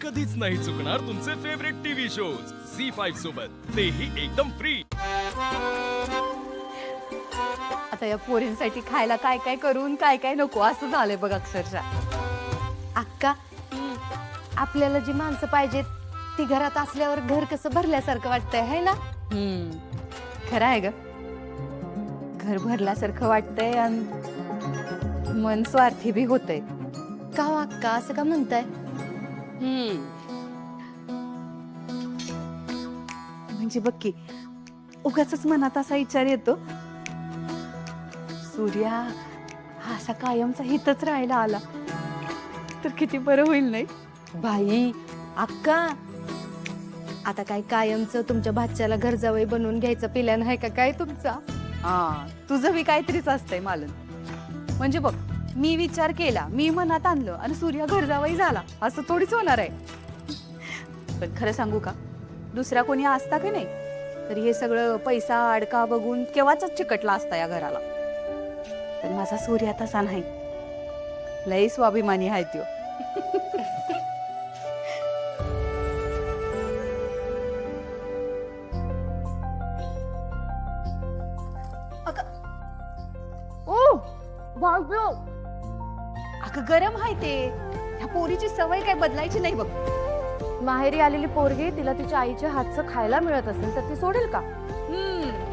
कधीच नाही चुकणार तुमचे फेवरेट टीव्ही शोज झी5 सोबत, तेही एकदम फ्री। आता या पोरींसाठी खायला काय काय करून काय काय नको असं झालंय बघ अक्षरशः। अक्का, आपल्याला जी माणसं पाहिजेत ती घरात असल्यावर घर कसं भरल्यासारखं वाटतंय है ना? खरं आहे ग, घर भरल्यासारखं वाटतंय आणि मन स्वार्थी बी होतंय। का हो अक्का, असं का म्हणताय? म्हणजे बघ की, उगाचच मनात असा विचार येतो, सूर्या हा असा कायमचा हितच राहायला आला तर किती बरं होईल नाही? बाई अक्का, आता काय कायमचं तुमच्या भाच्याला घर जावई बनवून घ्यायचं प्लॅन आहे का काय तुमचा? तुझं बी काहीतरीच असतंय मालन। म्हणजे बघ, मी विचार केला, मी मनात आणलं आणि सूर्या घर जावई झाला असं थोडीच होणार आहे। पण खरं सांगू का, दुसरा कोणी असता की नाही तर हे सगळं पैसा अडका बघून केव्हाच चिकटला असता या घराला। पण माझा सूर्या तसा नाही, लय स्वाभिमानी आहे त्यो। अगं गरम आहे ते, ह्या पोरीची सवय काय बदलायची नाही बघ। माहेरी आलेली पोरगी तिला तिच्या आईच्या हातचं खायला मिळत असेल तर ती सोडेल का?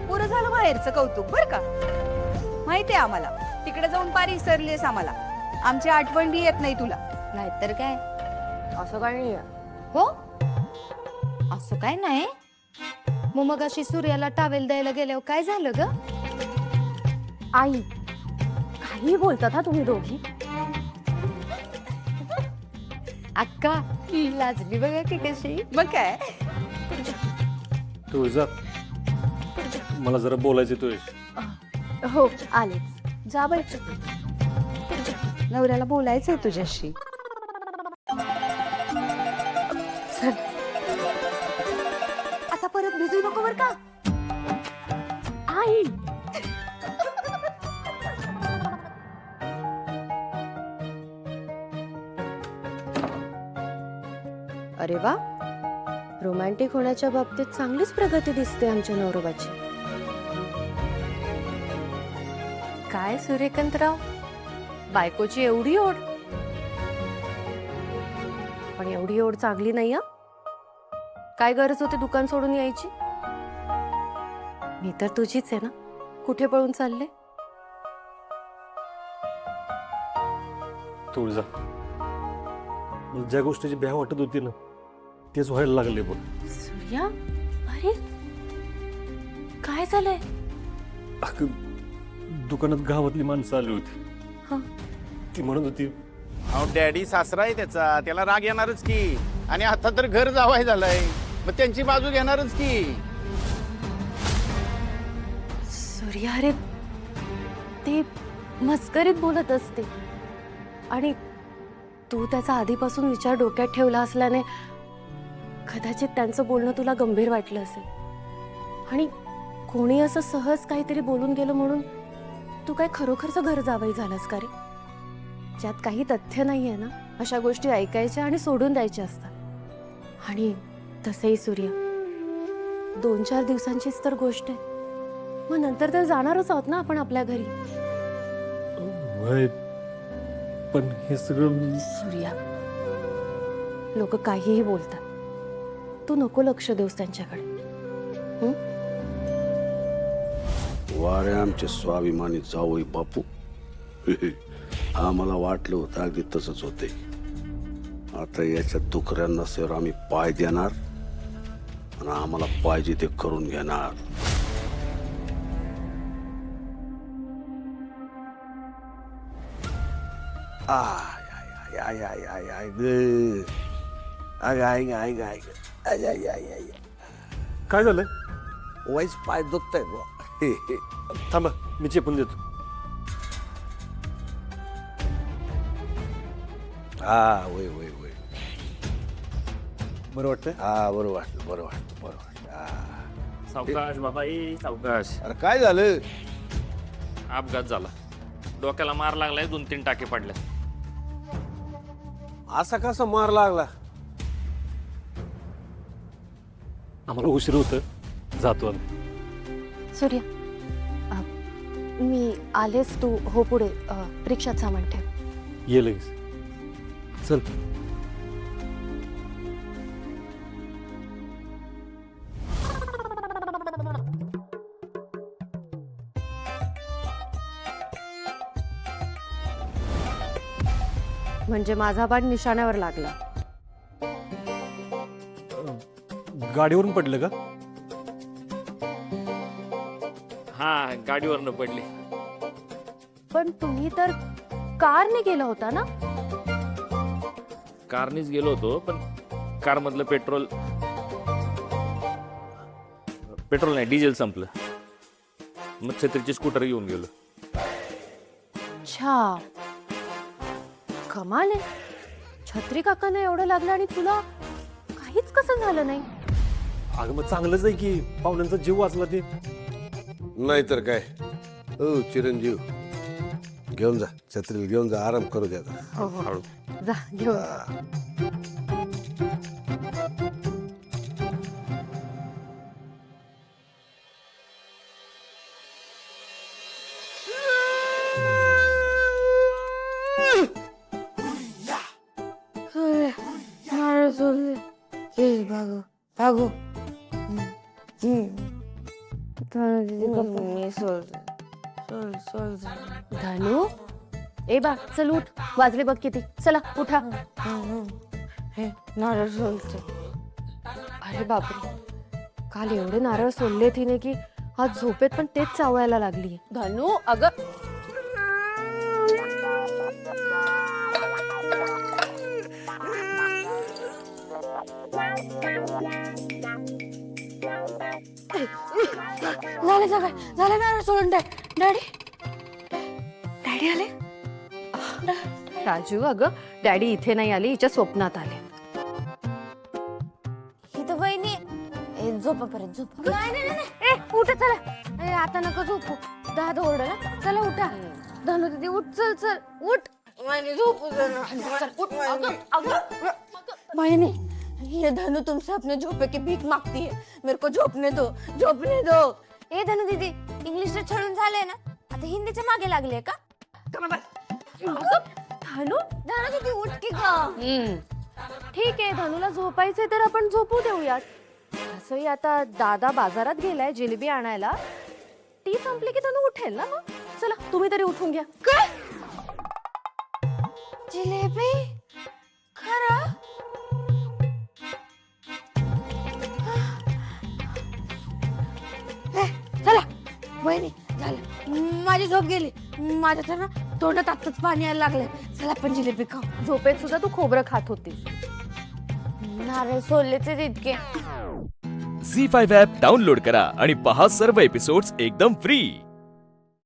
पुरं झालं बाहेरचं कौतुक बर का। माहितीये आम्हाला, तिकडे जाऊन पार विसरलीस आम्हाला, आमची आठवण बी येत नाही तुला। नाहीतर काय, असं काही नाही हो असं काय नाही। मग अशी सूर्याला टावेल द्यायला गेल्यावर काय झालं ग? आई, काही बोलतात हा तुम्ही दोघी। अक्का लाजली बघा की कशी, मग काय। तुळजा, मला जरा बोलायचं तुझ्याशी। हो आलेच, जा बाई। नवऱ्याला बोलायचंय तुझ्याशी। आता परत भिजू नको बर का आई। अरे वा, रोमॅन्टिक होण्याच्या बाबतीत चांगलीच प्रगती दिसते आमच्या नवरोबाची। काय सूर्यकांतराव, बायकोची एवढी ओढ? पण एवढी ओढ चांगली नाही हा। काय गरज होती दुकान सोडून यायची? मी तर तुझीच आहे ना, कुठे पळून चालले? तुळजा, मला ज्या गोष्टीची भ्या वाटत होती ना तेच व्हायला लागले बघ। सूर्या, अरे काय झालंय? अगं, दुकानात गावातली माणसं आली होती, हा. ती म्हणत होती अहो डॅडी सासरा आहे त्याचा, त्याला राग येणारच की। आणि आता तर घर जावाय झालंय, मग त्यांची बाजू घेणारच की। सूर्या, अरे ते मस्करीत बोलत असते आणि तू त्याचा आधीपासून विचार डोक्यात ठेवला असल्याने कदाचित त्यांचं बोलणं तुला गंभीर वाटलं असेल आणि कोणी असं सहज काहीतरी बोलून गेलं म्हणून तू काय खरोखरचं घर जावई झालास का रे? ज्यात काही तथ्य नाहीये ना, अशा गोष्टी ऐकायच्या आणि सोडून द्यायच्या असतात। आणि तसंही सूर्य, 2-4 दिवसांचीच तर गोष्ट आहे, मग नंतर तर जाणारच आहोत ना आपण आपल्या घरी। "वय, पण हे सगळं सूर्या, लोक काहीही बोलतात, तू नको लक्ष देऊस त्यांच्याकडे। वारे आमचे स्वाभिमानी जावई बापू। आम्हाला वाटलं होतं अगदी तसंच होते। आता याच्या दुकऱ्यांना सर आम्ही पाय देणार आणि आम्हाला पाहिजे ते करून घेणार। आय आय आय आय आय ग, आय आय आय आय आय आय आय आय, काय झालंय? वाईच पाय दुखताय बुवा। थांबा, मी चेपून देतो। हा वय वय वय, बरं वाटतंय? हा बरं वाटलं, बरं वाटलं, बरं वाटलं। हा सावकाश बाबा, सावकाश। अरे काय झालं? अपघात झाला, डोक्याला मार लागलाय, 2-3 टाके पडले। असा कसा मार लागला? आम्हाला उशीर होतं, जातो आम्ही. सूर्या मी आलेच, तू हो पुढे रिक्षात सामान ठेव. ये लगेच. चल. म्हणजे माझा बाण निशाण्यावर लागला. गाडीवरून पडलं का? हा, गाडीवरनं पडले. पण तुम्ही तर कारने गेला होता ना? कारनीच गेलो होतो, पण कार मधलं पेट्रोल नाही, डिझेल संपलं. मग छत्रीची स्कूटर घेऊन गेलो. अच्छा, कमाल आहे. छत्री काकांना एवढं लागलं आणि तुला काहीच कसं झालं नाही? अगं मग चांगलंच आहे की, पाहुण्यांचा जीव वाचला ते. नाहीतर काय. ओ चिरंजीव, घेऊन जा छत्रीला, घेऊन जा, आराम करू द्या आता. हो हो, जा घेऊन. धनु, ए बा चल उठ, वाजले बघ किती. चला उठा. नारळ सोलते. अरे बापरे, काल एवढे नारळ सोलले तिने की आज झोपेत पण तेच चावायला लागली. धनु अगं, झालं नारळ सोडून. डॅडी आले. राजू, अगं डॅडी इथे नाही आले, हिच्या स्वप्नात आले. ही तर वहिनी झोपा परत झोप. ए उठ, चला. आता नका झोपू, दादा ओरडला. चला उठा. धनु दीदी उठ, चल चल उठ. वहिनी, ये धनु तुमसे अपने झोपे की भीख मांगती है. मेरे को झोपने दो, झोपने दो. ए धनु दीदी, इंग्लिशला छळून झालंय ना, आता हिंदीच्या मागे लागले का? धनु दीदी उठ की ग. ठीक आहे, धनुला झोपायचंय तर आपण झोपू देऊयात. असंही आता दादा बाजारात गेलाय जिलेबी आणायला. ती संपली की धनु उठेल ना. मग चला, तुम्ही तरी उठून घ्या. जिलेबी खरं? चला वहिनी, झालं, माझी झोप गेली. माझ्या तर ना तोंडात आत्ताच पाणी यायला लागलंय. चला आपण जिलेबी खाऊ. झोपेत सुद्धा तू खोबरं खात होतीस. नारळ सोललेचे तितके. झी5 ॲप डाउनलोड करा आणि पहा सर्व एपिसोड्स एकदम फ्री.